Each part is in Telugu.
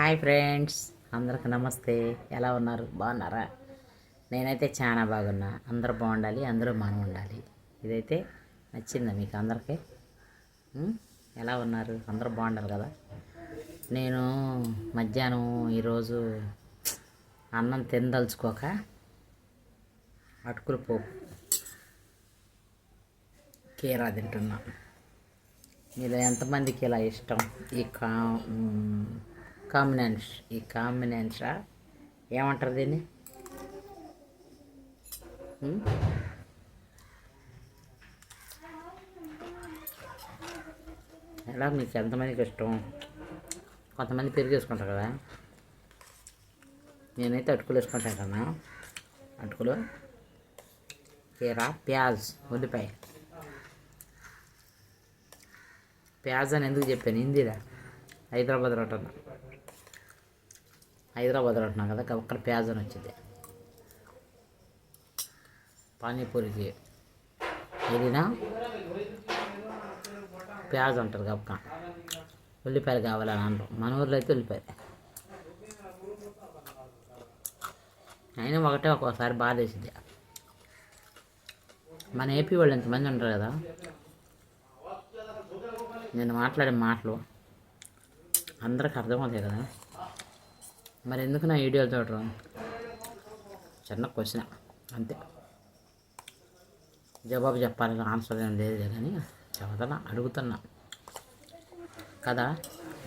హాయ్ ఫ్రెండ్స్, అందరికి నమస్తే. ఎలా ఉన్నారు? బాగున్నారా? నేనైతే చాలా బాగున్నా. అందరూ బాగుండాలి, అందరూ మనం ఉండాలి. ఇదైతే నచ్చిందా మీకు అందరికీ? ఎలా ఉన్నారు? అందరూ బాగుండాలి కదా. నేను మధ్యాహ్నం ఈరోజు అన్నం తినదలుచుకోక అటుకుల పోపు కీరా తింటున్నా. మీలో ఎంతమందికి ఇలా ఇష్టం? ఈ కాంబినేషన్ ఏమంటారు దీన్ని? ఎలా మీకు ఎంతమందికి ఇష్టం? కొంతమంది పెరుగు వేసుకుంటారు కదా, నేనైతే అటుకులు వేసుకుంటాను కదా. అటుకులు, కీరా, ప్యాజ్, ఉల్లిపాయ. ప్యాజ్ అని ఎందుకు చెప్పాను? హిందీరా, హైదరాబాద్లో ఉంటున్నాం కదా, ఒక్కడ ప్యాజ్ అని వచ్చింది. పానీపూరికి వెళ్ళినా ప్యాజ్ అంటారు కప్ప. ఉల్లిపాయలు కావాలని అంటారు. మన ఊర్లో అయితే ఉల్లిపాయ. అయినా ఒకటే ఒక్కోసారి బాధ వేసింది. మన ఏపీ వాళ్ళు ఎంతమంది ఉంటారు కదా, నేను మాట్లాడే మాటలు అందరికి అర్థమవుతాయి కదా. మరి ఎందుకు నా వీడియోలు చూడడం? చిన్న క్వశ్చన్ అంతే, జవాబు చెప్పాలని ఆన్సర్ ఏం లేదు కానీ చదువుతున్నా, అడుగుతున్నా కదా.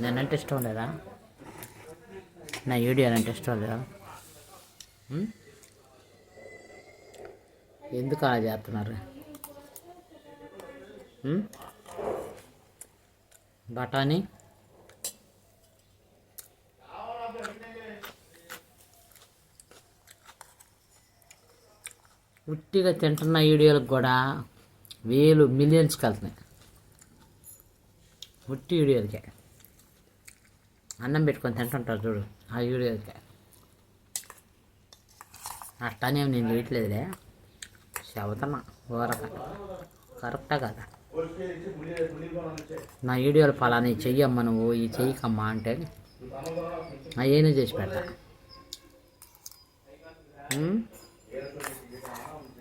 నేనంటే ఇష్టం లేదా? నా వీడియోలు అంటే ఇష్టం లేదా? ఎందుకు అలా చేస్తున్నారు? బఠానీ ఉట్టిగా తింటున్న వీడియోలకు కూడా మిలియన్స్కి వెళ్తున్నాయి. ఉట్టి వీడియోలకే అన్నం పెట్టుకొని తింటుంటారు చూడు, ఆ వీడియోలకే. అట్లానే నేను చేయట్లేదులే, చదువుతున్నా ఊరక. కరెక్టా కదా? నా వీడియోలు పలాని చెయ్యమ్మా, నువ్వు ఈ చెయ్యకమ్మా అంటే అయ్యేనే చేసి పెడతా.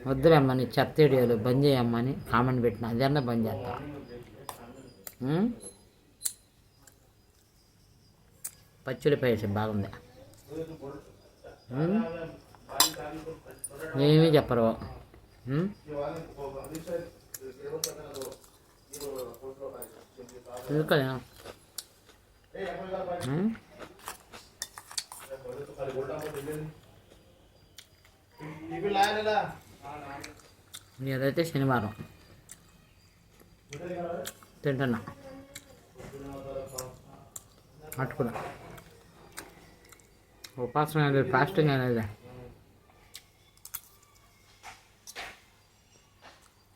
వద్దులేమ్మా నీ చెత్త వీడియోలు బంద్ చేయమ్మని కామెంట్ పెట్టిన, అదన్నా బంద్ చేస్తా. పచ్చులిపాయ బాగుంది. ఏమీ చెప్పరు. ఎందుకని నేనైతే శనివారం తింటున్నా అట్టుకున్నా. ఉపాసన అనేది, ఫాస్టింగ్ అనేది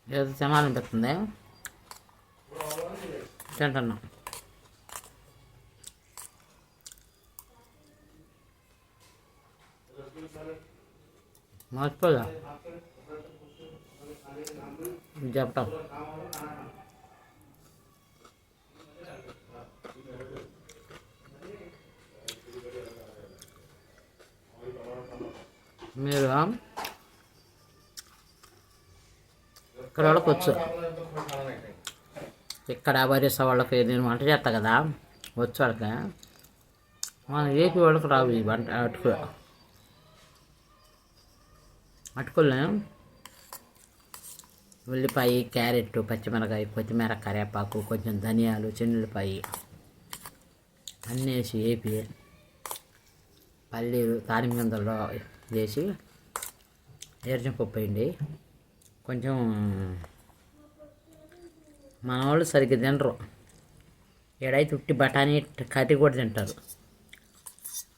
ఏదో తినాలనిపిస్తుంది, తింటున్నా. మర్చిపోదా చెప్తాం. మీరు ఇక్కడ వాళ్ళకి వచ్చు, ఇక్కడ వరిస వాళ్ళకి నేను వంట చేస్తా కదా, వచ్చు వాళ్ళకి. మన ఏపీ వాళ్ళకి రావు ఈ వంట. అటుకుల్ని ఉల్లిపాయ, క్యారెట్, పచ్చిమిరకాయ, కొత్తిమీర, కరివేపాకు, కొంచెం ధనియాలు, చెన్నుల్లిపాయ అన్నీ వేసి వేపి పల్లీలు తాలింపులో వేసి ఏరుశనగపప్పు వేయండి. కొంచెం మన వాళ్ళు సరిగ్గా తినరు, ఏడైతే ఉట్టి బఠానీ కర్రీ కూడా తింటారు.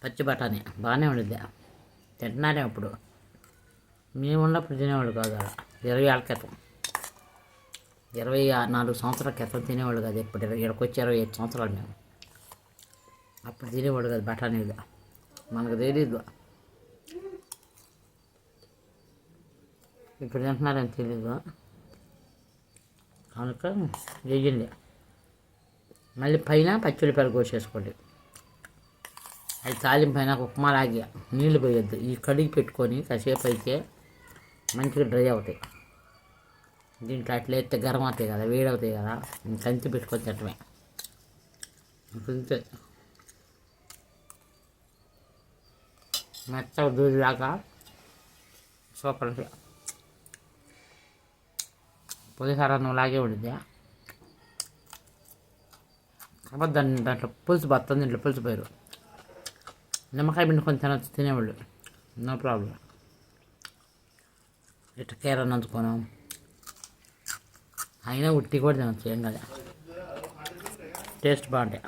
పచ్చి బఠానీ బాగానే ఉండిద్ది, తింటున్నారే. అప్పుడు మేము ఉన్నప్పుడు తినేవాళ్ళు కాదు. 20 ఏళ్ళ క్రితం, 24 సంవత్సరాల క్రితం తినేవాళ్ళు కాదు. ఇప్పుడు ఇక్కడికి వచ్చి 25 సంవత్సరాలు మేము. అప్పుడు తినేవాళ్ళు కాదు బఠానీలు, మనకు తెలీదు. ఇప్పుడు తింటున్నారని తెలీదు కనుక వేయండి. మళ్ళీ పైన పచ్చి ఉల్లిపాయలు కోసేసుకోండి. అది తాలింపైన ఉప్మా లాగి నీళ్ళు పోయొద్దు, ఈ కడిగి పెట్టుకొని కాసేపు అయితే మంచిగా డ్రై అవుతాయి. దీంట్లో అట్లా వేస్తే గరం అవుతాయి కదా, వేడి అవుతాయి కదా, కంచి పెట్టుకొని తిట్టమే తింటే మెత్తగా దూదిలాగా సూపర్. పులిహోర నువ్వులాగే ఉండిద్ది. కాబట్టి దాంట్లో పులుసు బతుంది, దీంట్లో పులుసు పోయారు. నిమ్మకాయ పిండుకొని తినచ్చు, తినేవాళ్ళు నో ప్రాబ్లం. ఇట్లా కీర నంచుకోను, అయినా ఉట్టి కూడా తినచ్చు, ఏం కదా, టేస్ట్ బాగుంటాయి.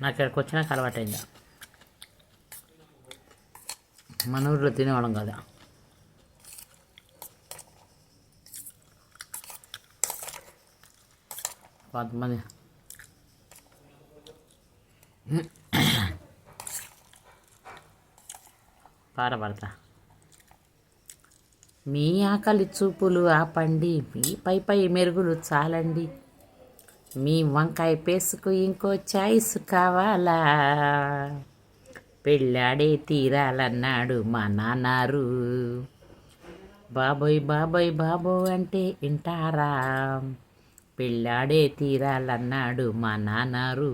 నాకు ఇక్కడికి వచ్చినాక అలవాటైందా, మన ఊరిలో తినేవాళ్ళం కదా. కొంతమంది పాట పడతా. మీ ఆకలి చూపులు ఆపండి, మీ పై మెరుగులు చాలండి, మీ వంకాయ పేసుకు ఇంకో చాయిస్ కావాలా, పెళ్ళాడే తీరాలన్నాడు మా నాన్నారు, బాబోయ్ బాబోయ్ బాబోయ్ అంటే వింటారా, పెళ్ళాడే తీరాలన్నాడు మా నాన్నారు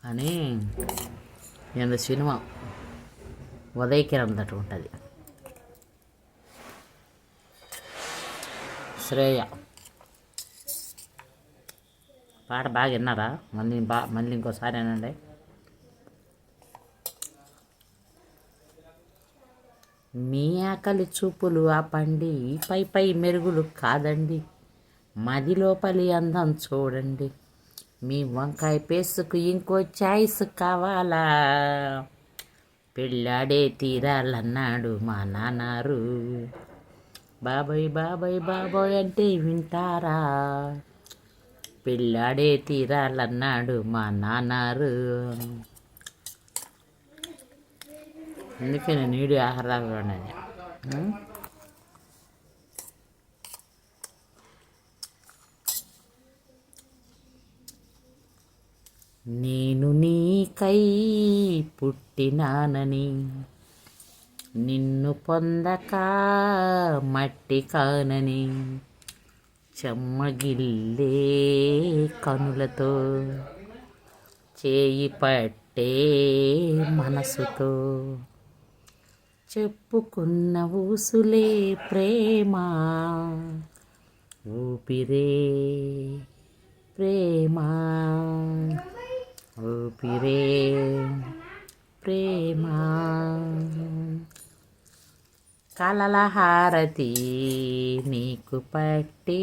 అని ఎంత సినిమా ఉదయకిరణ్ తట్టు ఉంటుంది. శ్రేయ పాట బాగా విన్నారా? మళ్ళీ ఇంకోసారి ఏనండి. మీ ఆకలి చూపులు ఆపండి, పై మెరుగులు కాదండి, మది లోపలి అందం చూడండి, మీ వంకాయ పేసుకు ఇంకో చాయిస్ కావాలా, పెళ్ళాడే తీరాలన్నాడు మా నాన్నారు, బాబోయ్ బాబోయ్ బాబోయ్ అంటే వింటారా, పెళ్ళాడే తీరాలన్నాడు మా నాన్నారు. అందుకే నేను నీడి ఆహారాలు ఉన్నది. నేను నీకై పుట్టినానని, నిన్ను పొందక మట్టి కానని, చెమ్మగిల్లే కనులతో, చేయి పట్టే మనసుతో, చెప్పుకున్న ఊసులే ప్రేమ, ఊపిరే ప్రేమ, ఊపిరే ప్రేమ, కలల హారతి నీకు పట్టే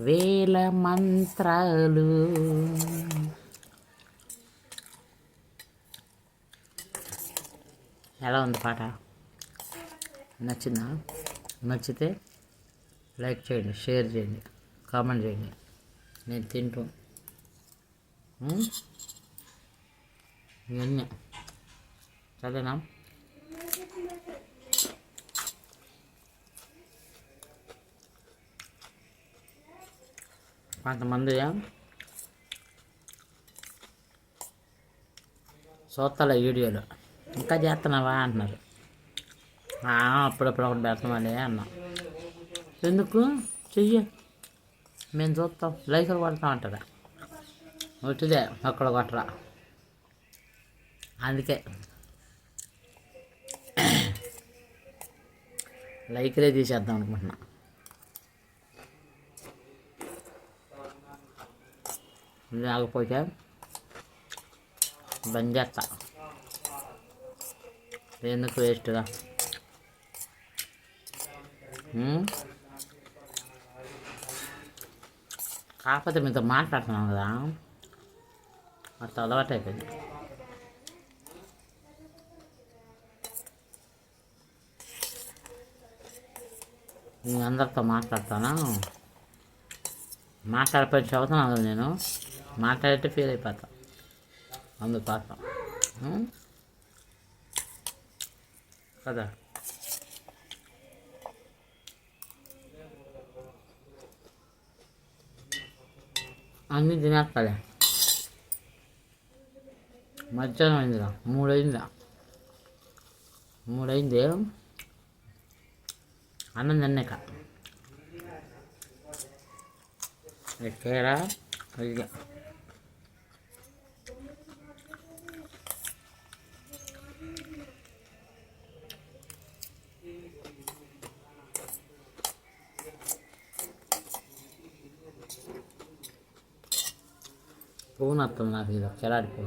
వేల మంత్రాలు. ఎలా ఉంది పాట? నచ్చిందా? నచ్చితే లైక్ చేయండి, షేర్ చేయండి, కామెంట్ చేయండి. నేను తింటూ ఇవన్నీ సరేనా? కొంతమంది చూస్తాలే వీడియోలు, ఇంకా చేస్తున్నావా అంటున్నారు. అప్పుడప్పుడు ఒకటి పెడతామని అన్నా. ఎందుకు చెయ్యి, మేము చూస్తాం, లైకులు కొడతాం అంటారా? వచ్చిదే అక్కడ కొట్టరా. అందుకే లైకులే తీసేద్దాం అనుకుంటున్నా. లేకపోతే బంద్ చేస్తా, ఎందుకు వేస్ట్గా. కాకపోతే మీతో మాట్లాడుతున్నాం కదా, అట్లా అలవాటు అయిపోయింది. మీ అందరితో మాట్లాడతానా, మాట్లాడిపోయి చదువుతున్నాను కదా నేను, మాట్లాడితే ఫీల్ అయిపోతా, అందుకోసం కదా. అన్నీ తినేస్తాలే. మధ్యాహ్నం అయిందిరా 3 అయిందా 3 అయింది అన్నం తిన్నాక ఎక్కేరా ఇక ఫోన్ వస్తుంది నాకు ఇది కెలాడిపో